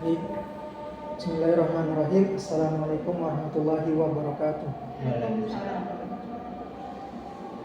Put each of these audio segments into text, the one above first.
Baik. Bismillahirrahmanirrahim. Assalamualaikum warahmatullahi wabarakatuh.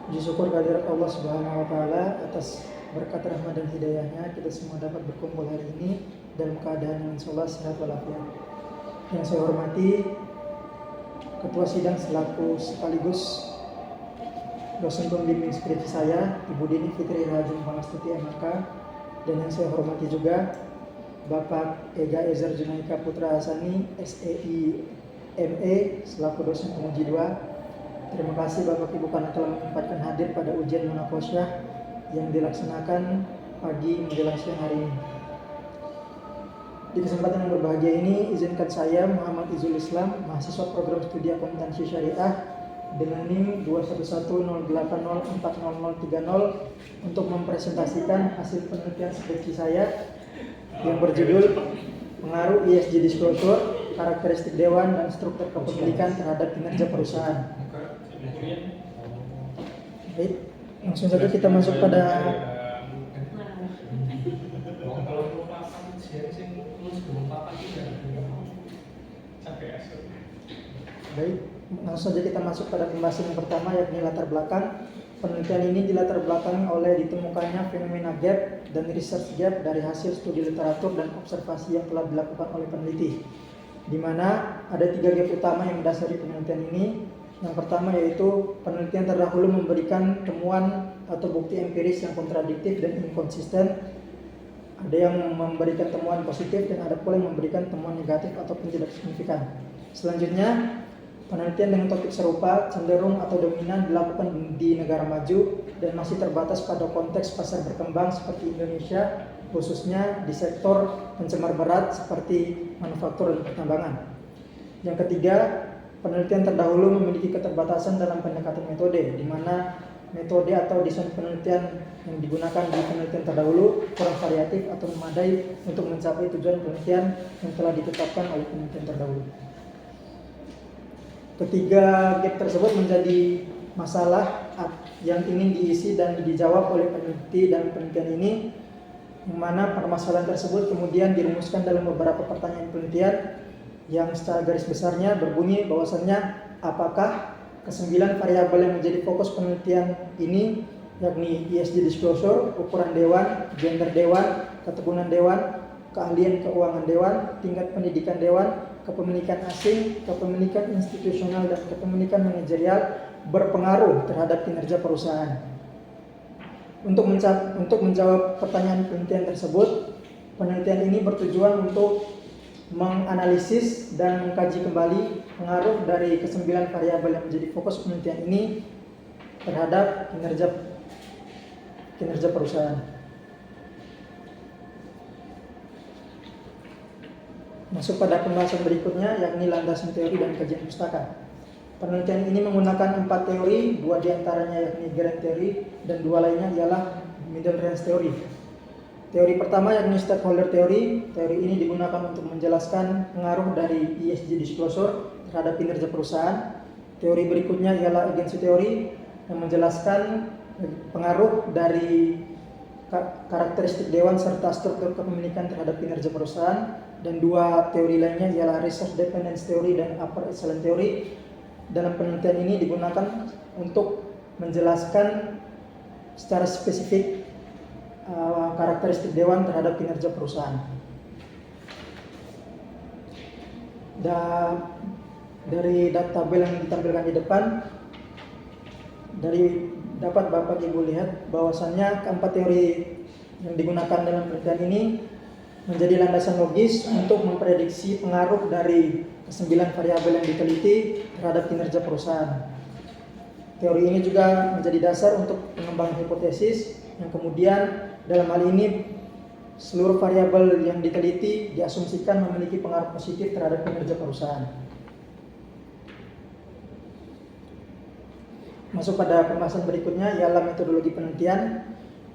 Puji syukur kehadirat Allah Subhanahu wa taala atas berkat rahmat dan hidayahnya kita semua dapat berkumpul hari ini dalam keadaan yang insyaallah sehat walafiat. Yang saya hormati Ketua Sidang selaku sekaligus dosen pembimbing skripsi saya, Ibu Dini Fitri Rajin Pangastuti MK, dan yang saya hormati juga Bapak Ega Ezer Junaika Putra Hasani, SEI ME selaku dosen penguji 2. Terima kasih Bapak Ibu karena telah menyempatkan hadir pada ujian munakosyah yang dilaksanakan pagi menjelang siang hari ini. Di kesempatan yang berbahagia ini, izinkan saya Muhammad Izul Islam, mahasiswa program studi akuntansi syariah dengan NIM 21108040030 untuk mempresentasikan hasil penelitian skripsi saya yang berjudul Pengaruh ESG Disclosure, Karakteristik Dewan dan Struktur Kepemilikan terhadap Kinerja Perusahaan. Baik, langsung saja kita masuk pada pembahasan yang pertama, yakni latar belakang. Penelitian ini dilatar belakangi oleh ditemukannya fenomena gap dan research gap dari hasil studi literatur dan observasi yang telah dilakukan oleh peneliti, di mana ada 3 gap utama yang mendasari penelitian ini. Yang pertama yaitu penelitian terdahulu memberikan temuan atau bukti empiris yang kontradiktif dan inkonsisten. Ada yang memberikan temuan positif dan ada pula yang memberikan temuan negatif ataupun tidak signifikan. Selanjutnya, penelitian dengan topik serupa cenderung atau dominan dilakukan di negara maju dan masih terbatas pada konteks pasar berkembang seperti Indonesia, khususnya di sektor pencemar berat seperti manufaktur dan pertambangan. Yang ketiga, penelitian terdahulu memiliki keterbatasan dalam pendekatan metode, di mana metode atau desain penelitian yang digunakan di penelitian terdahulu kurang variatif atau memadai untuk mencapai tujuan penelitian yang telah ditetapkan oleh penelitian terdahulu. Ketiga gap tersebut menjadi masalah yang ingin diisi dan dijawab oleh peneliti dalam penelitian ini, yang mana permasalahan tersebut kemudian dirumuskan dalam beberapa pertanyaan penelitian yang secara garis besarnya berbunyi bahwasannya apakah ke-9 variabel yang menjadi fokus penelitian ini, yakni ESG disclosure, ukuran dewan, gender dewan, ketegunan dewan, keahlian keuangan dewan, tingkat pendidikan dewan, kepemilikan asing, kepemilikan institusional, dan kepemilikan manajerial berpengaruh terhadap kinerja perusahaan. Untuk menjawab pertanyaan penelitian tersebut, penelitian ini bertujuan untuk menganalisis dan mengkaji kembali pengaruh dari ke-9 variabel yang menjadi fokus penelitian ini terhadap kinerja perusahaan. Masuk pada pembahasan berikutnya, yakni landasan teori dan kajian pustaka. Penelitian ini menggunakan 4 teori, 2 diantaranya yakni grand theory dan 2 lainnya ialah middle range theory. Teori pertama yakni stakeholder theory. Teori ini digunakan untuk menjelaskan pengaruh dari ESG disclosure terhadap kinerja perusahaan. Teori berikutnya ialah agency theory yang menjelaskan pengaruh dari karakteristik dewan serta struktur kepemilikan terhadap kinerja perusahaan. Dan 2 teori lainnya ialah resource dependence theory dan upper echelon theory. Dalam penelitian ini digunakan untuk menjelaskan secara spesifik karakteristik dewan terhadap kinerja perusahaan. Dari tabel yang ditampilkan di depan, dapat Bapak Ibu lihat bahwasannya keempat teori yang digunakan dalam penelitian ini menjadi landasan logis untuk memprediksi pengaruh dari ke-9 variabel yang diteliti terhadap kinerja perusahaan. Teori ini juga menjadi dasar untuk pengembangan hipotesis yang kemudian dalam hal ini seluruh variabel yang diteliti diasumsikan memiliki pengaruh positif terhadap kinerja perusahaan. Masuk pada pembahasan berikutnya ialah metodologi penelitian.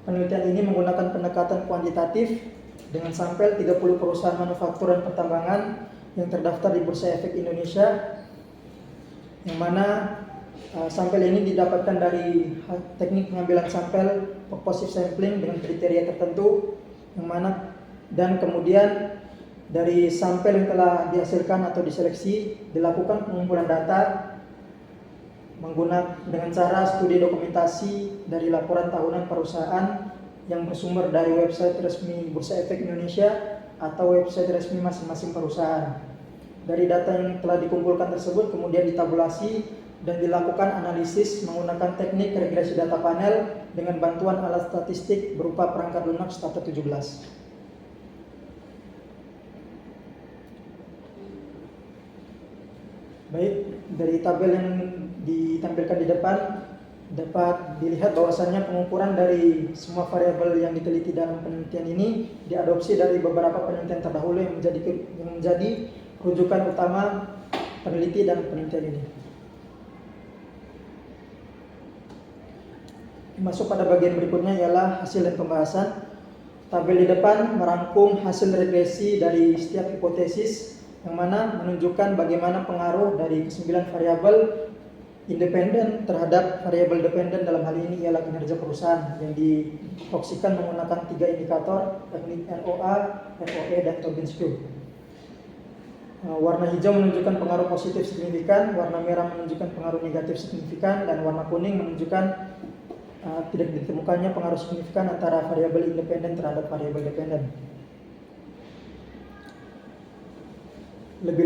Penelitian ini menggunakan pendekatan kuantitatif dengan sampel 30 perusahaan manufaktur dan pertambangan yang terdaftar di Bursa Efek Indonesia, yang mana sampel ini didapatkan dari teknik pengambilan sampel purposive sampling dengan kriteria tertentu, yang mana dan kemudian Dari sampel yang telah dihasilkan atau diseleksi, dilakukan pengumpulan data dengan cara studi dokumentasi dari laporan tahunan perusahaan yang bersumber dari website resmi Bursa Efek Indonesia atau website resmi masing-masing perusahaan. Dari data yang telah dikumpulkan tersebut kemudian ditabulasi dan dilakukan analisis menggunakan teknik regresi data panel dengan bantuan alat statistik berupa perangkat lunak Stata 17. Baik, dari tabel yang ditampilkan di depan dapat dilihat bahwasannya pengukuran dari semua variabel yang diteliti dalam penelitian ini diadopsi dari beberapa penelitian terdahulu yang menjadi rujukan utama peneliti dalam penelitian ini. Masuk pada bagian berikutnya ialah hasil dan pembahasan. Tabel di depan merangkum hasil regresi dari setiap hipotesis yang mana menunjukkan bagaimana pengaruh dari ke-9 variabel independen terhadap variabel dependen. Dalam hal ini ialah kinerja perusahaan yang diproksikan menggunakan 3 indikator, yakni NOA, NOE, dan Tobin Skew. Warna hijau menunjukkan pengaruh positif signifikan, warna merah menunjukkan pengaruh negatif signifikan, dan warna kuning menunjukkan tidak ditemukannya pengaruh signifikan antara variabel independen terhadap variabel dependen. Lebih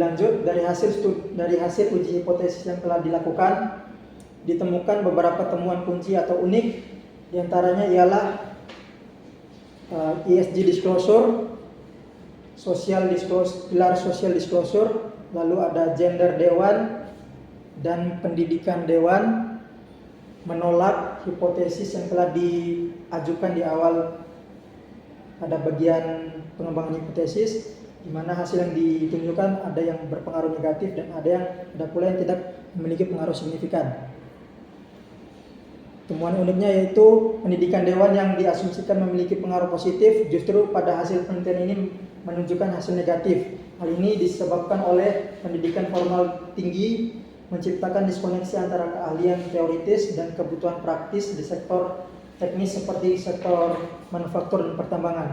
lanjut dari hasil uji hipotesis yang telah dilakukan ditemukan beberapa temuan kunci atau unik. Di antaranya ialah ESG disclosure, pilar social disclosure, lalu ada gender dewan dan pendidikan dewan, menolak hipotesis yang telah diajukan di awal pada bagian pengembangan hipotesis, di mana hasil yang ditunjukkan ada yang berpengaruh negatif dan ada pula yang tidak memiliki pengaruh signifikan. Temuan uniknya yaitu pendidikan dewan yang diasumsikan memiliki pengaruh positif, justru pada hasil penelitian ini menunjukkan hasil negatif. Hal ini disebabkan oleh pendidikan formal tinggi menciptakan diskoneksi antara keahlian teoritis dan kebutuhan praktis di sektor teknis seperti sektor manufaktur dan pertambangan.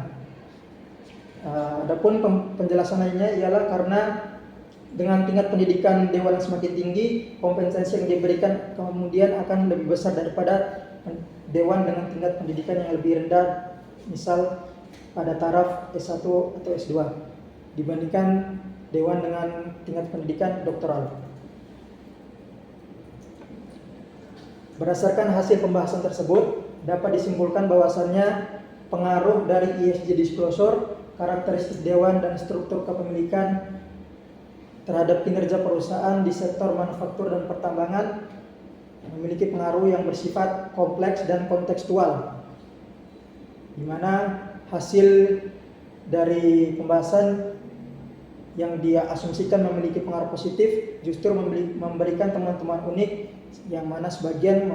Adapun penjelasan lainnya ialah karena dengan tingkat pendidikan dewan yang semakin tinggi, kompensasi yang diberikan kemudian akan lebih besar daripada dewan dengan tingkat pendidikan yang lebih rendah, misal pada taraf S1 atau S2, dibandingkan dewan dengan tingkat pendidikan doktoral. Berdasarkan hasil pembahasan tersebut, dapat disimpulkan bahwasannya pengaruh dari ESG disclosure, karakteristik dewan, dan struktur kepemilikan terhadap kinerja perusahaan di sektor manufaktur dan pertambangan memiliki pengaruh yang bersifat kompleks dan kontekstual, di mana hasil dari pembahasan yang dia asumsikan memiliki pengaruh positif justru memberikan temuan-temuan unik yang mana sebagian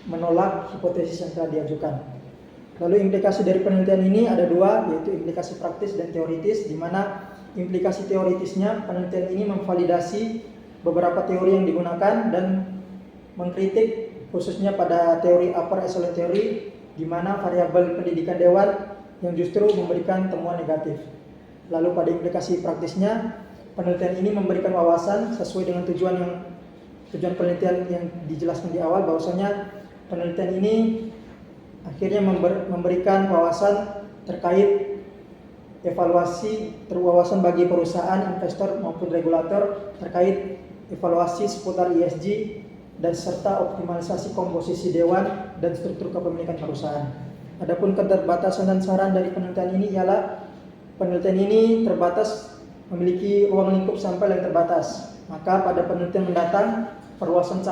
menolak hipotesis yang telah diajukan. Lalu implikasi dari penelitian ini ada dua, yaitu implikasi praktis dan teoritis, di mana implikasi teoritisnya penelitian ini memvalidasi beberapa teori yang digunakan dan mengkritik khususnya pada teori upper echelon theory, di mana variabel pendidikan dewan yang justru memberikan temuan negatif. Lalu pada implikasi praktisnya, penelitian ini memberikan wawasan sesuai dengan tujuan penelitian yang dijelaskan di awal, bahwasanya penelitian ini akhirnya memberikan wawasan terkait wawasan bagi perusahaan, investor maupun regulator terkait evaluasi seputar ESG dan serta optimalisasi komposisi dewan dan struktur kepemilikan perusahaan. Adapun keterbatasan dan saran dari penelitian ini ialah penelitian ini terbatas, memiliki ruang lingkup sampel yang terbatas. Maka pada penelitian mendatang perluasan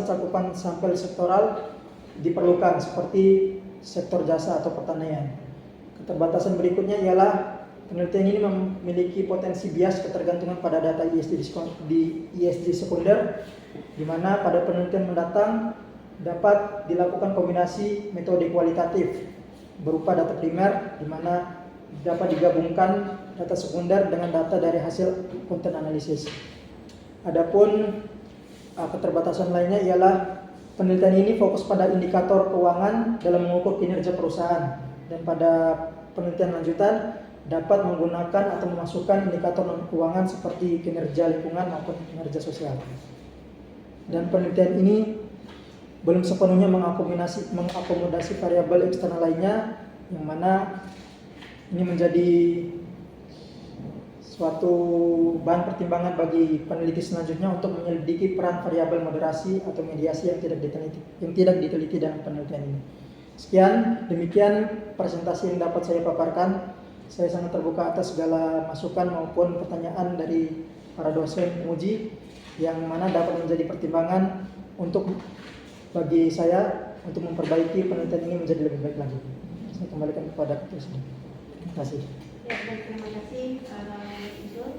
cakupan sampel sektoral diperlukan seperti sektor jasa atau pertanian. Keterbatasan berikutnya ialah penelitian ini memiliki potensi bias ketergantungan pada data ESG sekunder, di mana pada penelitian mendatang dapat dilakukan kombinasi metode kualitatif berupa data primer, di mana dapat digabungkan data sekunder dengan data dari hasil konten analisis. Adapun keterbatasan lainnya ialah penelitian ini fokus pada indikator keuangan dalam mengukur kinerja perusahaan, Dan pada penelitian lanjutan dapat menggunakan atau memasukkan indikator non keuangan seperti kinerja lingkungan maupun kinerja sosial. Dan penelitian ini belum sepenuhnya mengakomodasi variabel eksternal lainnya, yang mana ini menjadi suatu bahan pertimbangan bagi peneliti selanjutnya untuk menyelidiki peran variabel moderasi atau mediasi yang tidak diteliti dalam penelitian ini. Sekian, demikian presentasi yang dapat saya paparkan. Saya sangat terbuka atas segala masukan maupun pertanyaan dari para dosen penguji yang mana dapat menjadi pertimbangan untuk bagi saya untuk memperbaiki penelitian ini menjadi lebih baik lagi. Saya kembalikan kepada Ketua Sidang. Terima kasih. Ya, terima kasih Pak Yusuf.